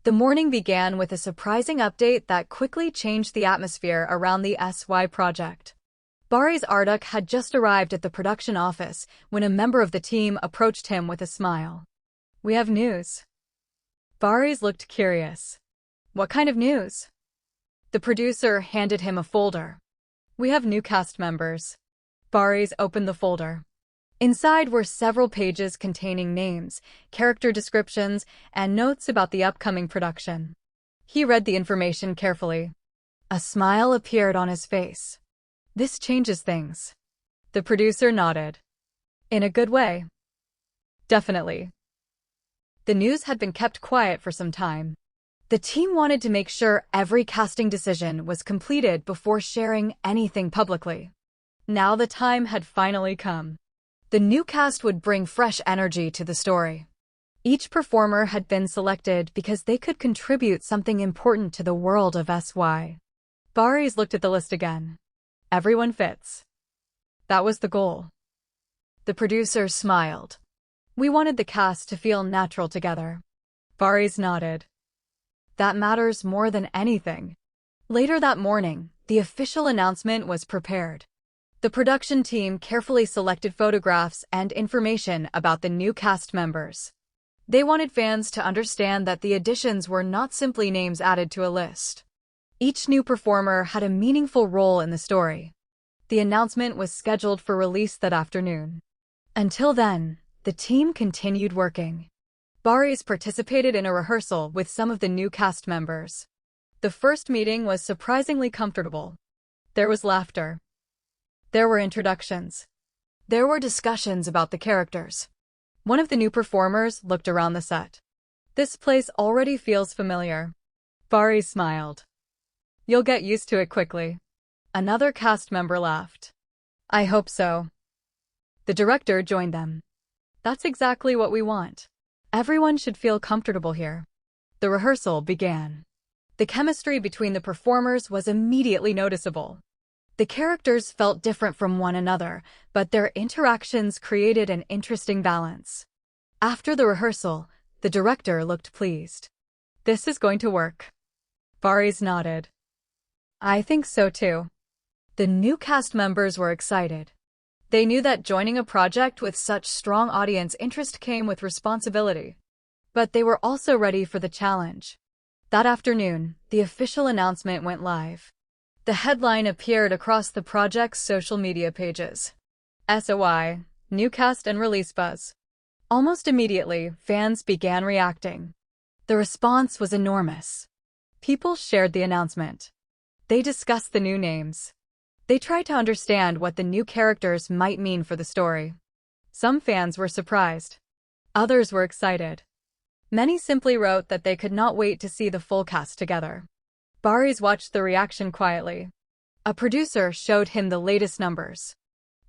The morning began with a surprising update that quickly changed the atmosphere around the SY project. Bari's Arduk had just arrived at the production office when a member of the team approached him with a smile. "We have news." Bari's looked curious. "What kind of news?" The producer handed him a folder. "We have new cast members." Bari's opened the folder. Inside were several pages containing names, character descriptions, and notes about the upcoming production. He read the information carefully. A smile appeared on his face. "This changes things." The producer nodded. "In a good way." "Definitely." The news had been kept quiet for some time. The team wanted to make sure every casting decision was completed before sharing anything publicly. Now the time had finally come. The new cast would bring fresh energy to the story. Each performer had been selected because they could contribute something important to the world of SY. Bari's looked at the list again. Everyone fits. That was the goal. The producer smiled. "We wanted the cast to feel natural together." Bari's nodded. "That matters more than anything." Later that morning, the official announcement was prepared. The production team carefully selected photographs and information about the new cast members. They wanted fans to understand that the additions were not simply names added to a list. Each new performer had a meaningful role in the story. The announcement was scheduled for release that afternoon. Until then, the team continued working. Bari's participated in a rehearsal with some of the new cast members. The first meeting was surprisingly comfortable. There was laughter. There were introductions. There were discussions about the characters. One of the new performers looked around the set. "This place already feels familiar." Bari smiled. "You'll get used to it quickly." Another cast member laughed. "I hope so." The director joined them. "That's exactly what we want. Everyone should feel comfortable here." The rehearsal began. The chemistry between the performers was immediately noticeable. The characters felt different from one another, but their interactions created an interesting balance. After the rehearsal, the director looked pleased. "This is going to work." Bari's nodded. "I think so too." The new cast members were excited. They knew that joining a project with such strong audience interest came with responsibility. But they were also ready for the challenge. That afternoon, the official announcement went live. The headline appeared across the project's social media pages. SOI, new cast and release buzz. Almost immediately, fans began reacting. The response was enormous. People shared the announcement. They discussed the new names. They tried to understand what the new characters might mean for the story. Some fans were surprised. Others were excited. Many simply wrote that they could not wait to see the full cast together. Bari's watched the reaction quietly. A producer showed him the latest numbers.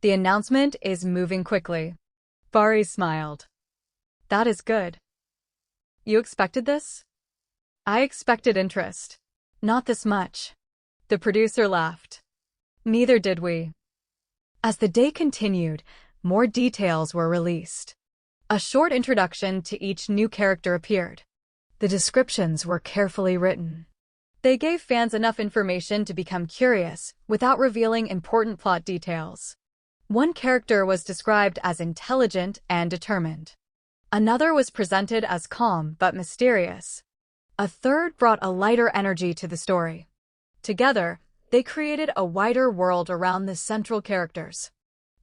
"The announcement is moving quickly." Bari smiled. "That is good." "You expected this?" "I expected interest. Not this much." The producer laughed. "Neither did we." As the day continued, more details were released. A short introduction to each new character appeared. The descriptions were carefully written. They gave fans enough information to become curious, without revealing important plot details. One character was described as intelligent and determined. Another was presented as calm but mysterious. A third brought a lighter energy to the story. Together, they created a wider world around the central characters.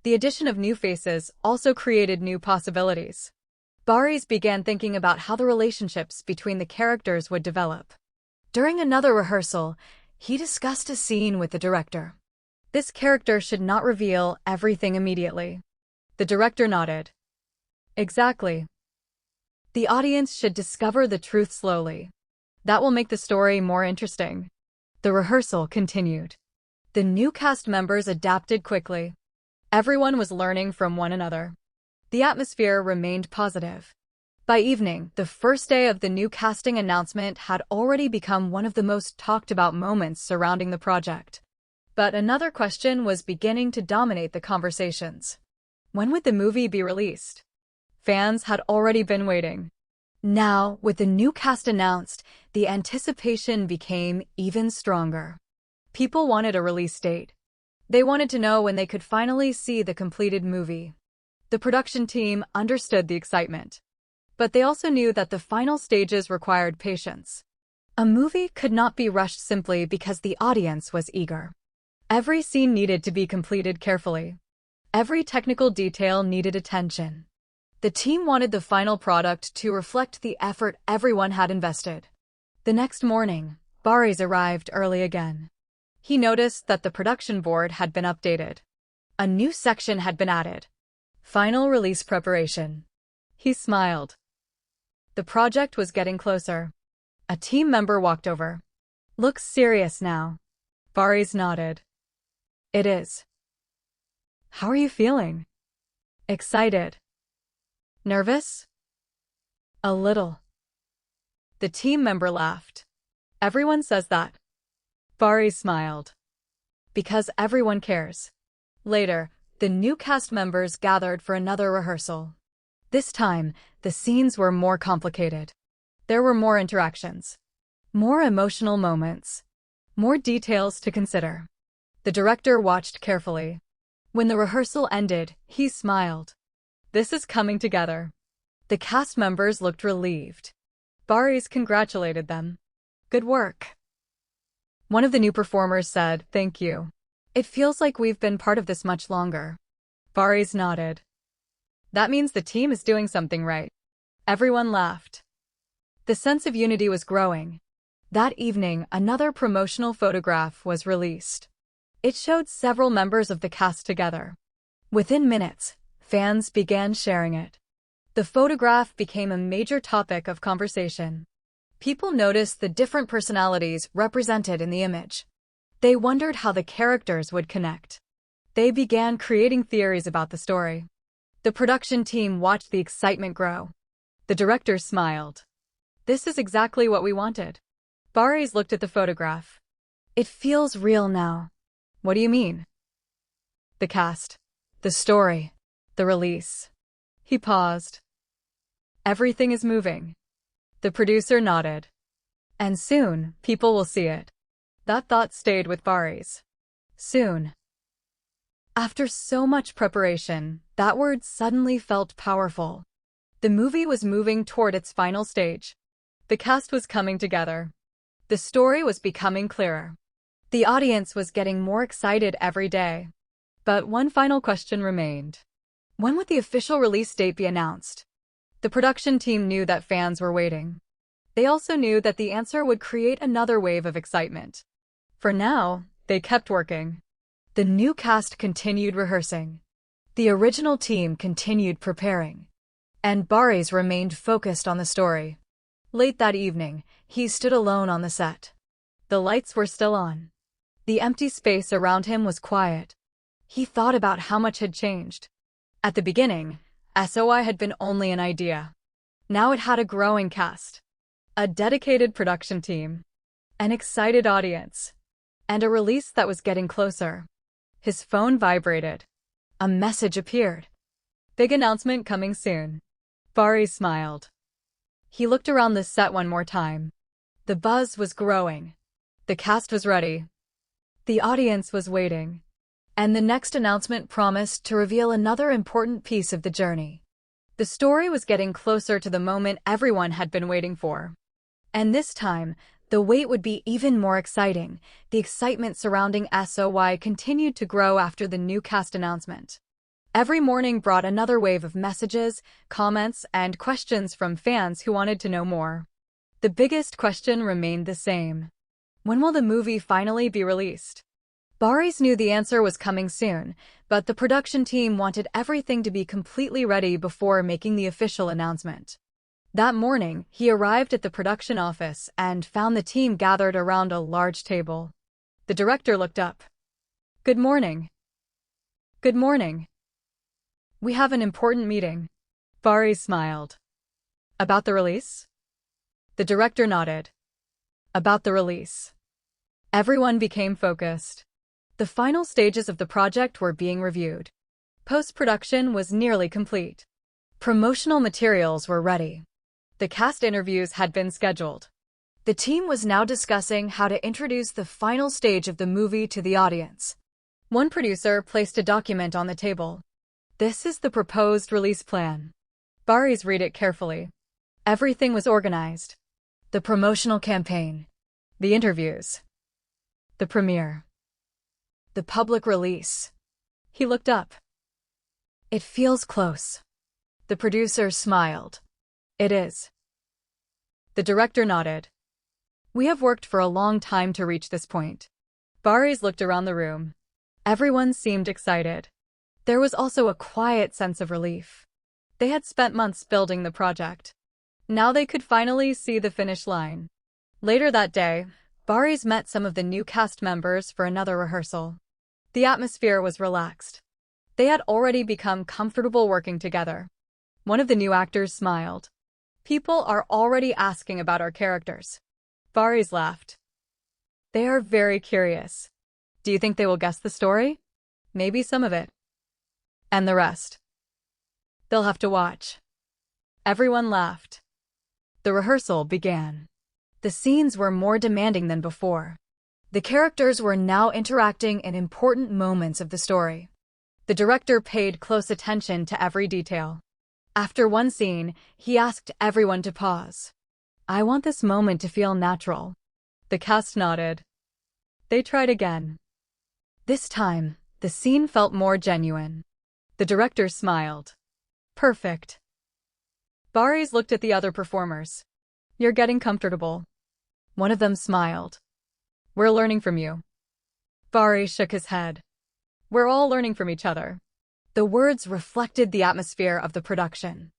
The addition of new faces also created new possibilities. Bari's began thinking about how the relationships between the characters would develop. During another rehearsal, he discussed a scene with the director. This character should not reveal everything immediately. The director nodded. "Exactly. The audience should discover the truth slowly. That will make the story more interesting." The rehearsal continued. The new cast members adapted quickly. Everyone was learning from one another. The atmosphere remained positive. By evening, the first day of the new casting announcement had already become one of the most talked about moments surrounding the project. But another question was beginning to dominate the conversations. When would the movie be released? Fans had already been waiting. Now, with the new cast announced, the anticipation became even stronger. People wanted a release date. They wanted to know when they could finally see the completed movie. The production team understood the excitement. But they also knew that the final stages required patience. A movie could not be rushed simply because the audience was eager. Every scene needed to be completed carefully. Every technical detail needed attention. The team wanted the final product to reflect the effort everyone had invested. The next morning, Baris arrived early again. He noticed that the production board had been updated. A new section had been added. Final release preparation. He smiled. The project was getting closer. A team member walked over. Looks serious now. Baris nodded. It is. How are you feeling? Excited. Nervous? A little. The team member laughed. Everyone says that. Baris smiled. Because everyone cares. Later, the new cast members gathered for another rehearsal. This time, the scenes were more complicated. There were more interactions. More emotional moments. More details to consider. The director watched carefully. When the rehearsal ended, he smiled. This is coming together. The cast members looked relieved. Baris congratulated them. Good work. One of the new performers said, "Thank you. It feels like we've been part of this much longer." Baris nodded. That means the team is doing something right. Everyone laughed. The sense of unity was growing. That evening, another promotional photograph was released. It showed several members of the cast together. Within minutes, fans began sharing it. The photograph became a major topic of conversation. People noticed the different personalities represented in the image. They wondered how the characters would connect. They began creating theories about the story. The production team watched the excitement grow. The director smiled. This is exactly what we wanted. Baris looked at the photograph. It feels real now. What do you mean? The cast. The story. The release. He paused. Everything is moving. The producer nodded. And soon, people will see it. That thought stayed with Baris. Soon. After so much preparation, that word suddenly felt powerful. The movie was moving toward its final stage. The cast was coming together. The story was becoming clearer. The audience was getting more excited every day. But one final question remained. When would the official release date be announced? The production team knew that fans were waiting. They also knew that the answer would create another wave of excitement. For now, they kept working. The new cast continued rehearsing. The original team continued preparing. And Baris remained focused on the story. Late that evening, he stood alone on the set. The lights were still on. The empty space around him was quiet. He thought about how much had changed. At the beginning, SOI had been only an idea. Now it had a growing cast. A dedicated production team. An excited audience. And a release that was getting closer. His phone vibrated. A message appeared. Big announcement coming soon. Baris smiled. He looked around the set one more time. The buzz was growing. The cast was ready. The audience was waiting. And the next announcement promised to reveal another important piece of the journey. The story was getting closer to the moment everyone had been waiting for. And this time, the wait would be even more exciting. The excitement surrounding SOI continued to grow after the new cast announcement. Every morning brought another wave of messages, comments, and questions from fans who wanted to know more. The biggest question remained the same. When will the movie finally be released? Baris knew the answer was coming soon, but the production team wanted everything to be completely ready before making the official announcement. That morning, he arrived at the production office and found the team gathered around a large table. The director looked up. Good morning. Good morning. We have an important meeting. Baris smiled. About the release? The director nodded. About the release. Everyone became focused. The final stages of the project were being reviewed. Post-production was nearly complete. Promotional materials were ready. The cast interviews had been scheduled. The team was now discussing how to introduce the final stage of the movie to the audience. One producer placed a document on the table. This is the proposed release plan. Baris read it carefully. Everything was organized. The promotional campaign. The interviews. The premiere. The public release. He looked up. It feels close. The producer smiled. It is. The director nodded. We have worked for a long time to reach this point. Baris looked around the room. Everyone seemed excited. There was also a quiet sense of relief. They had spent months building the project. Now they could finally see the finish line. Later that day, Baris met some of the new cast members for another rehearsal. The atmosphere was relaxed. They had already become comfortable working together. One of the new actors smiled. People are already asking about our characters. Baris laughed. They are very curious. Do you think they will guess the story? Maybe some of it. And the rest. They'll have to watch. Everyone laughed. The rehearsal began. The scenes were more demanding than before. The characters were now interacting in important moments of the story. The director paid close attention to every detail. After one scene, he asked everyone to pause. I want this moment to feel natural. The cast nodded. They tried again. This time, the scene felt more genuine. The director smiled. Perfect. Baris looked at the other performers. You're getting comfortable. One of them smiled. We're learning from you. Baris shook his head. We're all learning from each other. The words reflected the atmosphere of the production.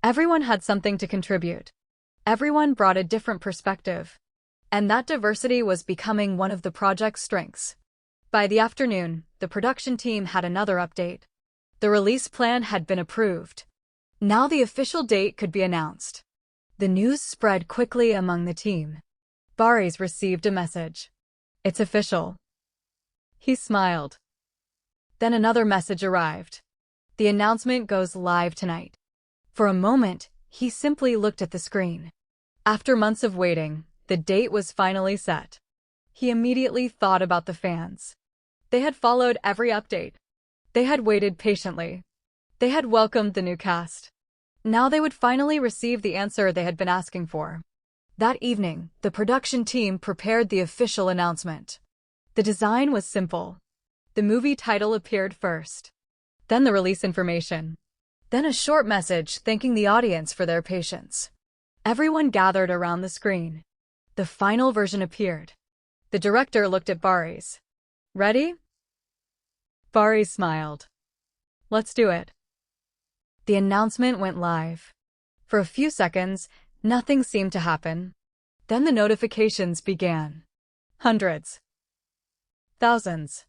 Everyone had something to contribute. Everyone brought a different perspective. And that diversity was becoming one of the project's strengths. By the afternoon, the production team had another update. The release plan had been approved. Now the official date could be announced. The news spread quickly among the team. Baris received a message. It's official. He smiled. Then another message arrived. The announcement goes live tonight. For a moment, he simply looked at the screen. After months of waiting, the date was finally set. He immediately thought about the fans. They had followed every update. They had waited patiently. They had welcomed the new cast. Now they would finally receive the answer they had been asking for. That evening, the production team prepared the official announcement. The design was simple. The movie title appeared first. Then the release information. Then a short message thanking the audience for their patience. Everyone gathered around the screen. The final version appeared. The director looked at Baris. Ready? Baris smiled. Let's do it. The announcement went live. For a few seconds, nothing seemed to happen. Then the notifications began. Hundreds. Thousands.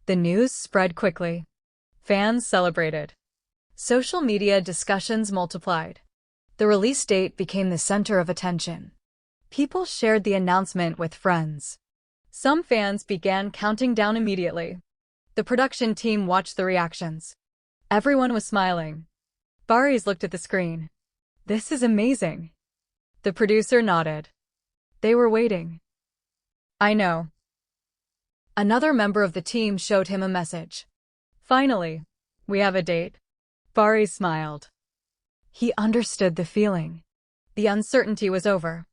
The news spread quickly. Fans celebrated. Social media discussions multiplied. The release date became the center of attention. People shared the announcement with friends. Some fans began counting down immediately. The production team watched the reactions. Everyone was smiling. Baris looked at the screen. This is amazing. The producer nodded. They were waiting. I know. Another member of the team showed him a message. Finally, we have a date. Baris smiled. He understood the feeling. The uncertainty was over.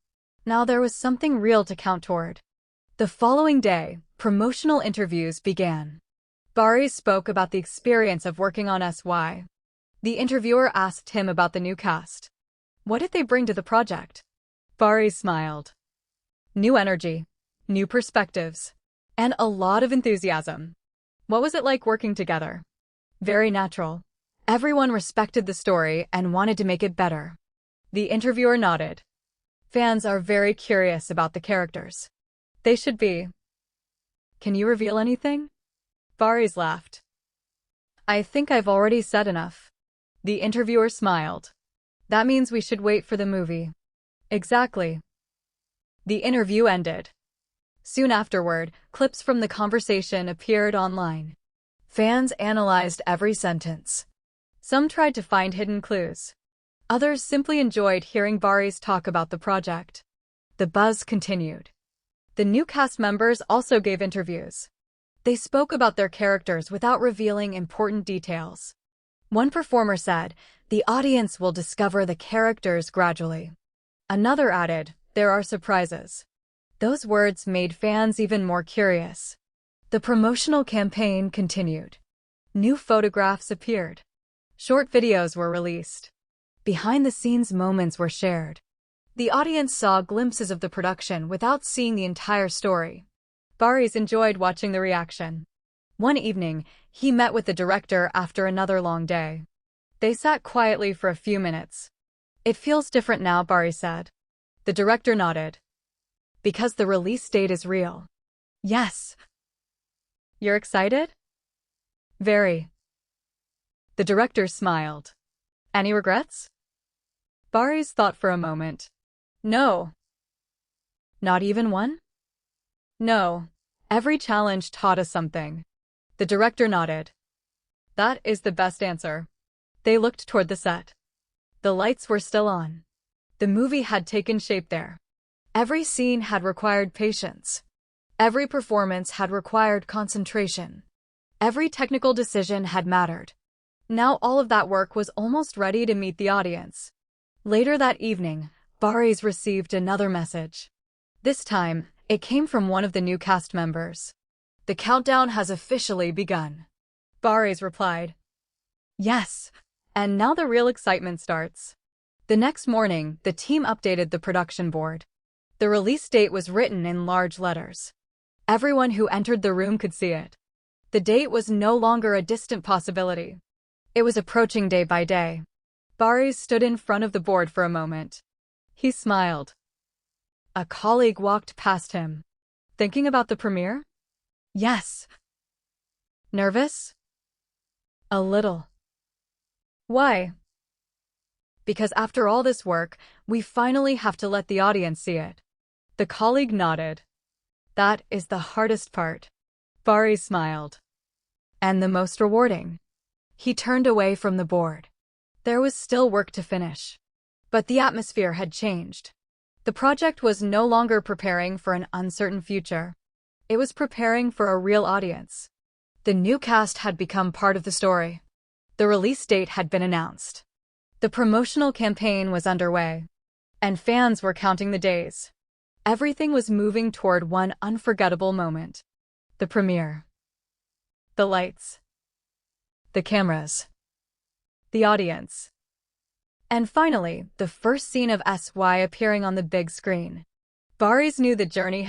Now there was something real to count toward. The following day, promotional interviews began. Baris spoke about the experience of working on SY. The interviewer asked him about the new cast. What did they bring to the project? Baris smiled. New energy, new perspectives, and a lot of enthusiasm. What was it like working together? Very natural. Everyone respected the story and wanted to make it better. The interviewer nodded. Fans are very curious about the characters. They should be. Can you reveal anything? Baris laughed. I think I've already said enough. The interviewer smiled. That means we should wait for the movie. Exactly. The interview ended. Soon afterward, clips from the conversation appeared online. Fans analyzed every sentence. Some tried to find hidden clues. Others simply enjoyed hearing Barry's talk about the project. The buzz continued. The new cast members also gave interviews. They spoke about their characters without revealing important details. One performer said, "The audience will discover the characters gradually." Another added, "There are surprises." Those words made fans even more curious. The promotional campaign continued. New photographs appeared. Short videos were released. Behind-the-scenes moments were shared. The audience saw glimpses of the production without seeing the entire story. Barry's enjoyed watching the reaction. One evening, he met with the director after another long day. They sat quietly for a few minutes. "It feels different now," Barry said. The director nodded. "Because the release date is real." "Yes." "You're excited?" "Very." The director smiled. "Any regrets?" Barry's thought for a moment. "No." "Not even one?" "No. Every challenge taught us something." The director nodded. "That is the best answer." They looked toward the set. The lights were still on. The movie had taken shape there. Every scene had required patience. Every performance had required concentration. Every technical decision had mattered. Now all of that work was almost ready to meet the audience. Later that evening, Barry's received another message. This time, it came from one of the new cast members. "The countdown has officially begun." Barry's replied, "Yes, and now the real excitement starts." The next morning, the team updated the production board. The release date was written in large letters. Everyone who entered the room could see it. The date was no longer a distant possibility. It was approaching day by day. Barry stood in front of the board for a moment. He smiled. A colleague walked past him. "Thinking about the premiere?" "Yes." "Nervous?" "A little." "Why?" "Because after all this work, we finally have to let the audience see it." The colleague nodded. "That is the hardest part." Barry smiled. "And the most rewarding." He turned away from the board. There was still work to finish. But the atmosphere had changed. The project was no longer preparing for an uncertain future. It was preparing for a real audience. The new cast had become part of the story. The release date had been announced. The promotional campaign was underway. And fans were counting the days. Everything was moving toward one unforgettable moment. The premiere. The lights. The cameras. The audience. And finally, the first scene of SY appearing on the big screen. Barry's knew the journey